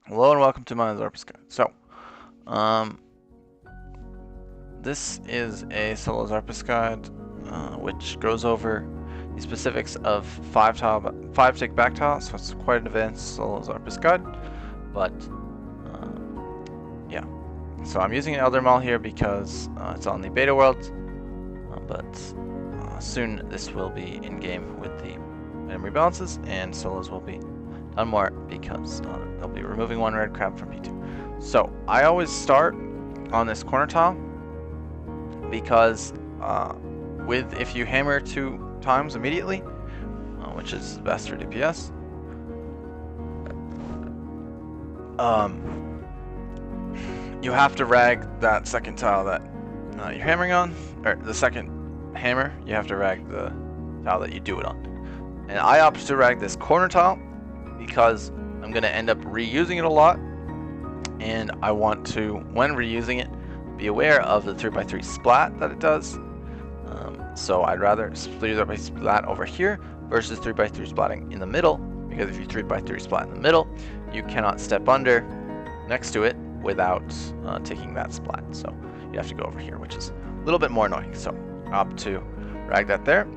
Hello and welcome to my xarp guide. So, um, this is a solo xarp guide, which goes over the specifics of five tick back tile. So it's quite an advanced solo xarp guide, but yeah. So I'm using an Elder Mall here because it's on the beta world, but soon this will be in game with the item rebalances, and solos will be done more because they'll be removing one red crab from P2. So I always start on this corner tile because if you hammer 2 times immediately, which is best for DPS, you have to rag that second tile that you're hammering on, or the second hammer, you have to rag the tile that you do it on. And I opt to rag this corner tile because I'm going to end up reusing it a lot, and I want to, when reusing it, be aware of the 3x3 splat that it does. So I'd rather 3x3 splat over here versus 3x3 splatting in the middle, because if you 3x3 splat in the middle, you cannot step under next to it without taking that splat. So you have to go over here, which is a little bit more annoying. So I opt to rag that there.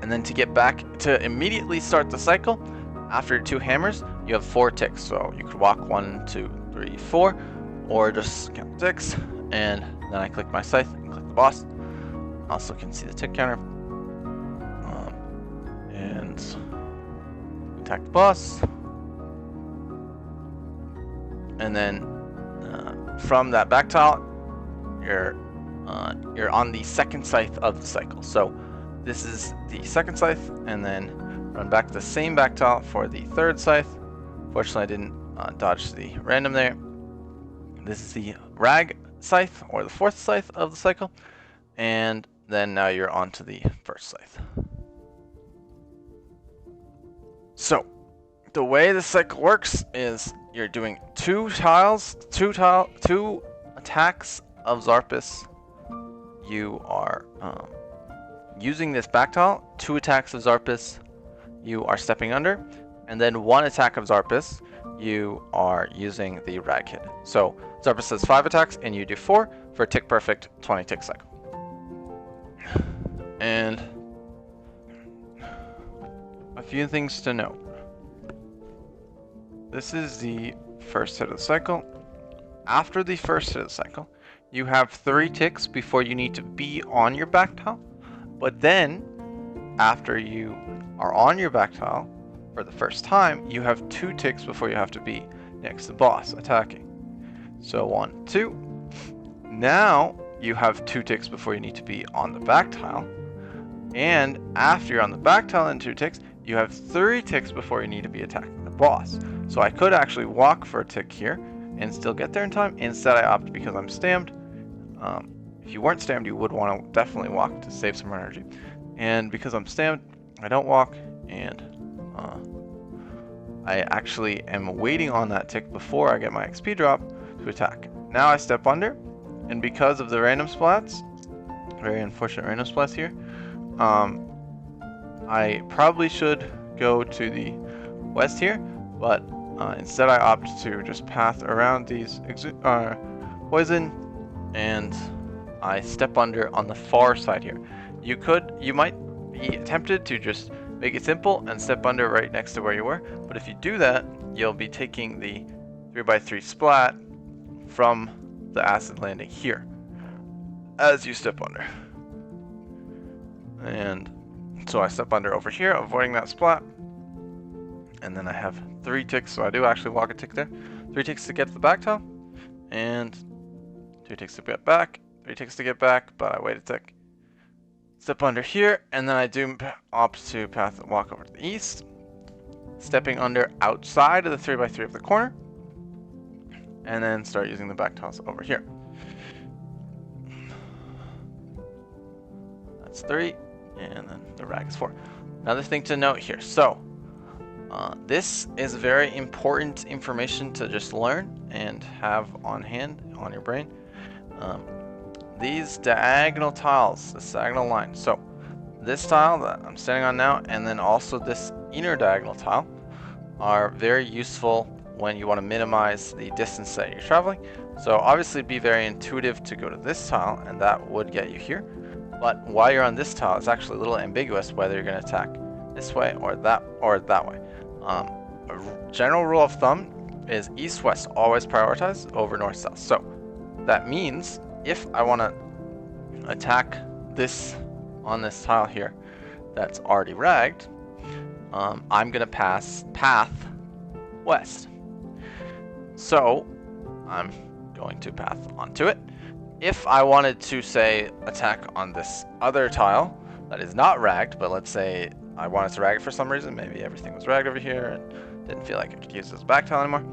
And then to get back to immediately start the cycle, after 2 hammers, you have 4 ticks. So you could walk 1, 2, 3, 4, or just count the ticks. And then I click my scythe and click the boss. Also can see the tick counter. And attack the boss. And then from that back tile, you're on the second scythe of the cycle. So this is the second scythe, and then run back to the same back tile for the third scythe. Fortunately, I didn't dodge the random there. This is the rag scythe, or the fourth scythe of the cycle, and then now you're on to the first scythe. So the way the cycle works is you're doing 2 attacks of Xarpus. You are using this back tile, 2 attacks of Xarpus you are stepping under, and then 1 attack of Xarpus you are using the rag hit. So Xarpus has 5 attacks and you do 4 for a tick perfect 20 tick cycle. And a few things to note. This is the first hit of the cycle. After the first hit of the cycle, you have 3 ticks before you need to be on your back tile. But then, after you are on your back tile for the first time, you have 2 ticks before you have to be next to the boss attacking. So 1, 2. Now you have 2 ticks before you need to be on the back tile. And after you're on the back tile and 2 ticks, you have 3 ticks before you need to be attacking the boss. So I could actually walk for a tick here and still get there in time. Instead, I opt because I'm stammed. If you weren't stammed, you would want to definitely walk to save some energy. And because I'm stammed, I don't walk, and I actually am waiting on that tick before I get my XP drop to attack. Now I step under, and because of the random splats, very unfortunate random splats here, I probably should go to the west here, but instead I opt to just path around these poison, and I step under on the far side here. You might be tempted to just make it simple and step under right next to where you were, but if you do that, you'll be taking the 3x3 splat from the acid landing here as you step under. And so I step under over here, avoiding that splat, and then I have 3 ticks, so I do actually walk a tick there. 3 ticks to get to the back tile, and 2 ticks to get back, 3 ticks to get back, but I wait a tick. Step under here, and then I do opt to walk over to the east, stepping under outside of the 3x3 of the corner, and then start using the back tiles over here. That's 3, and then the rag is 4. Another thing to note here. So this is very important information to just learn and have on hand, on your brain. These diagonal tiles, this diagonal line. So this tile that I'm standing on now, and then also this inner diagonal tile, are very useful when you want to minimize the distance that you're traveling. So obviously it'd be very intuitive to go to this tile, and that would get you here. But while you're on this tile, it's actually a little ambiguous whether you're going to attack this way or that way. A general rule of thumb is east-west always prioritize over north-south. So that means if I want to attack this on this tile here that's already ragged, I'm going to pass path west. So I'm going to path onto it. If I wanted to, say, attack on this other tile that is not ragged, but let's say I wanted to rag it for some reason, maybe everything was ragged over here and didn't feel like I could use it as a back tile anymore,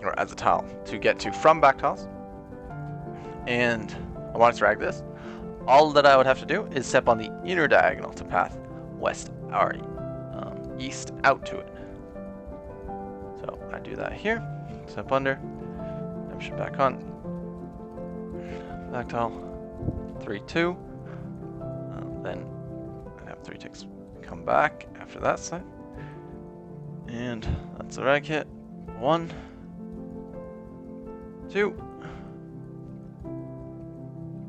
or as a tile to get to from back tiles, and I wanted to rag this, all that I would have to do is step on the inner diagonal to path west or east out to it. So I do that here, step under, redemption back on, back tile, 3-2, then I have 3 ticks come back after that side, and that's a rag hit. 1, 2,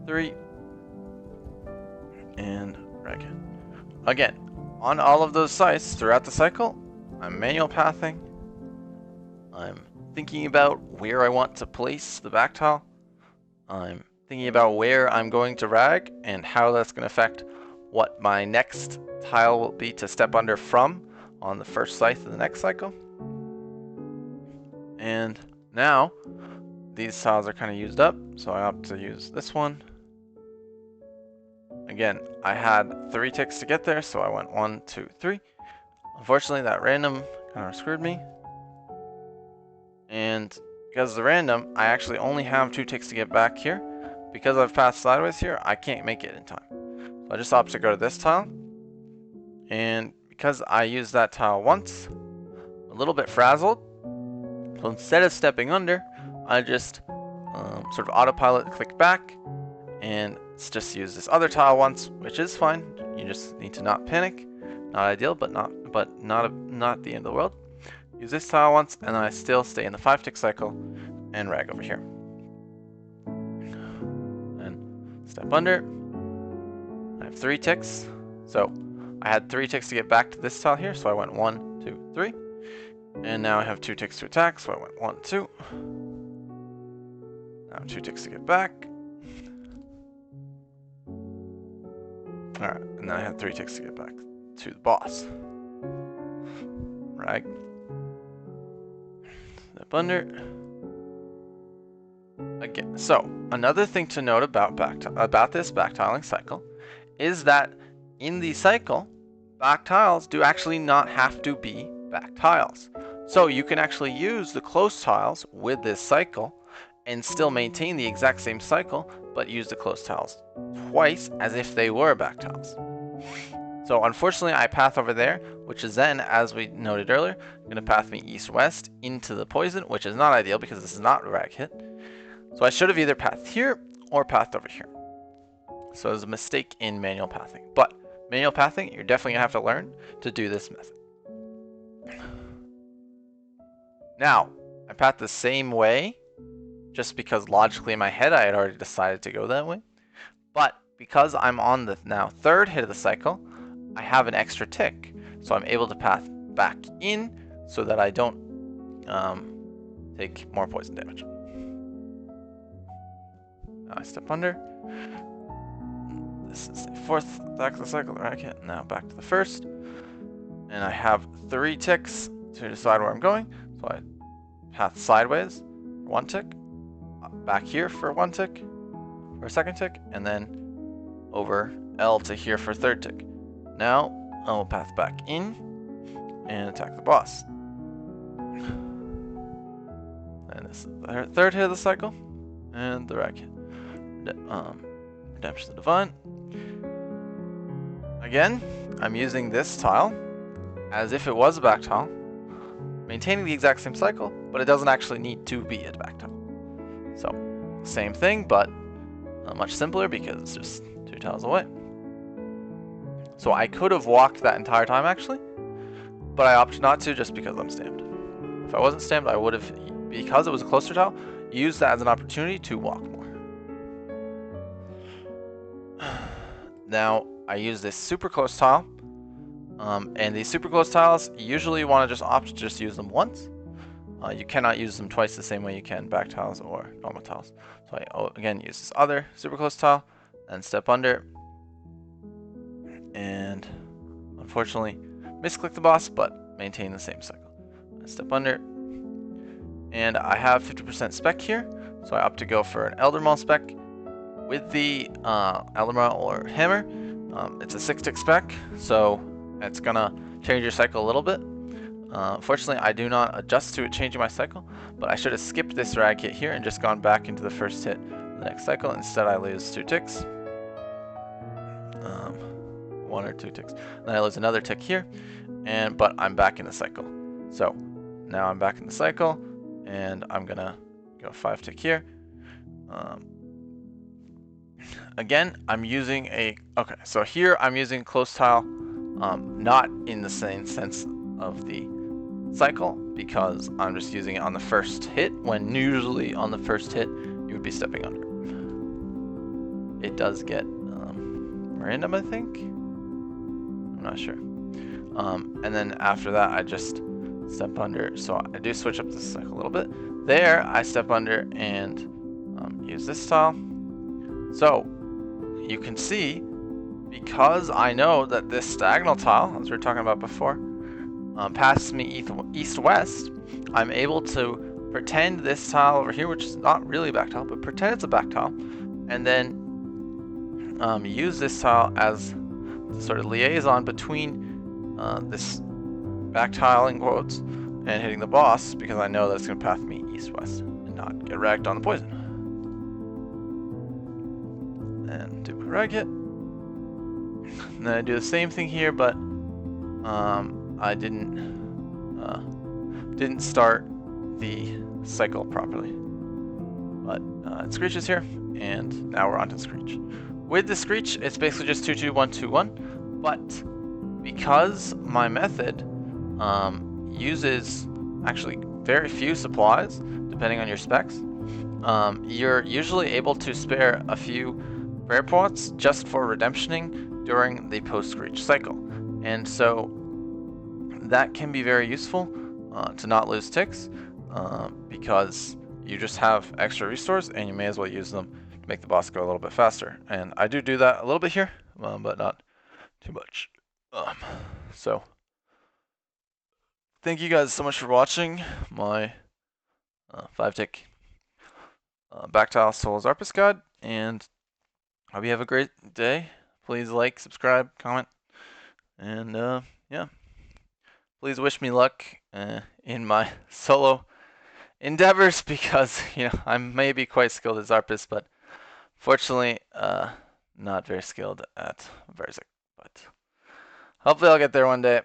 3, and rag hit. Again, on all of those sites throughout the cycle, I'm manual pathing. I'm thinking about where I want to place the back tile. I'm thinking about where I'm going to rag and how that's going to affect what my next tile will be to step under from on the first site of the next cycle. And now these tiles are kind of used up, so I opt to use this one. Again, I had 3 ticks to get there, so I went 1, 2, 3. Unfortunately, that random kind of screwed me. And because of the random, I actually only have 2 ticks to get back here. Because I've passed sideways here, I can't make it in time. So I just opt to go to this tile. And because I used that tile once, a little bit frazzled. So instead of stepping under, I just sort of autopilot click back and just use this other tile once, which is fine. You just need to not panic. Not ideal, but not the end of the world. Use this tile once, and then I still stay in the 5 tick cycle and rag over here. And step under. I have 3 ticks. So I had 3 ticks to get back to this tile here, so I went 1, 2, 3. And now I have 2 ticks to attack, so I went 1, 2. Now 2 ticks to get back. Alright, and then I have 3 ticks to get back to the boss. Rag. Step under. Again, so another thing to note about this back tiling cycle is that in the cycle, back tiles do actually not have to be back tiles. So you can actually use the close tiles with this cycle and still maintain the exact same cycle, but use the close tiles twice as if they were back tiles. So unfortunately I path over there, which is then, as we noted earlier, going to path me east-west into the poison, which is not ideal because this is not rag hit. So I should have either pathed here or pathed over here. So there's a mistake in manual pathing. But manual pathing, you're definitely going to have to learn to do this method. Now, I path the same way just because logically in my head I had already decided to go that way. But because I'm on the now 3rd hit of the cycle, I have an extra tick. So I'm able to path back in so that I don't take more poison damage. Now I step under. This is the 4th attack of the cycle, the rag hit. Now back to the 1st. And I have 3 ticks to decide where I'm going. So I path sideways for 1 tick. Back here for 1 tick. For a 2nd tick. And then over L to here for a 3rd tick. Now I will path back in and attack the boss. And this is the 3rd hit of the cycle. And the rag hit. Redemption of the Divine. Again, I'm using this tile as if it was a back tile, maintaining the exact same cycle, but it doesn't actually need to be a back tile. So, same thing, but much simpler because it's just 2 tiles away. So I could have walked that entire time actually, but I opted not to just because I'm stamped. If I wasn't stamped, I would have, because it was a closer tile, used that as an opportunity to walk more. Now I use this super close tile, and these super close tiles, usually you want to just opt to just use them once. You cannot use them twice the same way you can back tiles or normal tiles. So I again use this other super close tile and step under, and unfortunately misclick the boss, but maintain the same cycle. I step under, and I have 50% spec here, so I opt to go for an Elder Maul spec with the Elder Maul or hammer. It's a 6-tick spec, so it's gonna change your cycle a little bit. Fortunately, I do not adjust to it changing my cycle, but I should have skipped this rag hit here and just gone back into the first hit of the next cycle. Instead, I lose 2 ticks. 1 or 2 ticks. Then I lose another tick here, but I'm back in the cycle. So now I'm back in the cycle, and I'm gonna go 5 tick here. Again, I'm using okay, so here I'm using close tile, not in the same sense of the cycle, because I'm just using it on the first hit, when usually on the first hit you would be stepping under. It does get random, I think. I'm not sure. And then after that, I just step under. So I do switch up the cycle a little bit. There, I step under and use this tile. So you can see, because I know that this diagonal tile, as we were talking about before, passes me east-west, I'm able to pretend this tile over here, which is not really a back tile, but pretend it's a back tile, and then use this tile as the sort of liaison between this back tile in quotes and hitting the boss, because I know that it's going to path me east-west and not get ragged on the poison. And do a rag hit. And then I do the same thing here, but I didn't start the cycle properly. But it screeches here, and now we're on to screech. With the screech, it's basically just 2-2-1-2-1, but because my method uses actually very few supplies, depending on your specs, you're usually able to spare a few prayer pots just for redemptioning during the post-screech cycle. And so that can be very useful to not lose ticks, because you just have extra restores and you may as well use them to make the boss go a little bit faster. And I do that a little bit here, but not too much. So thank you guys so much for watching my 5-tick back tile Soul Xarpus guide, and hope you have a great day. Please like, subscribe, comment, and yeah. Please wish me luck in my solo endeavors, because I may be quite skilled at Xarpus, but fortunately not very skilled at Verzik. But hopefully I'll get there one day.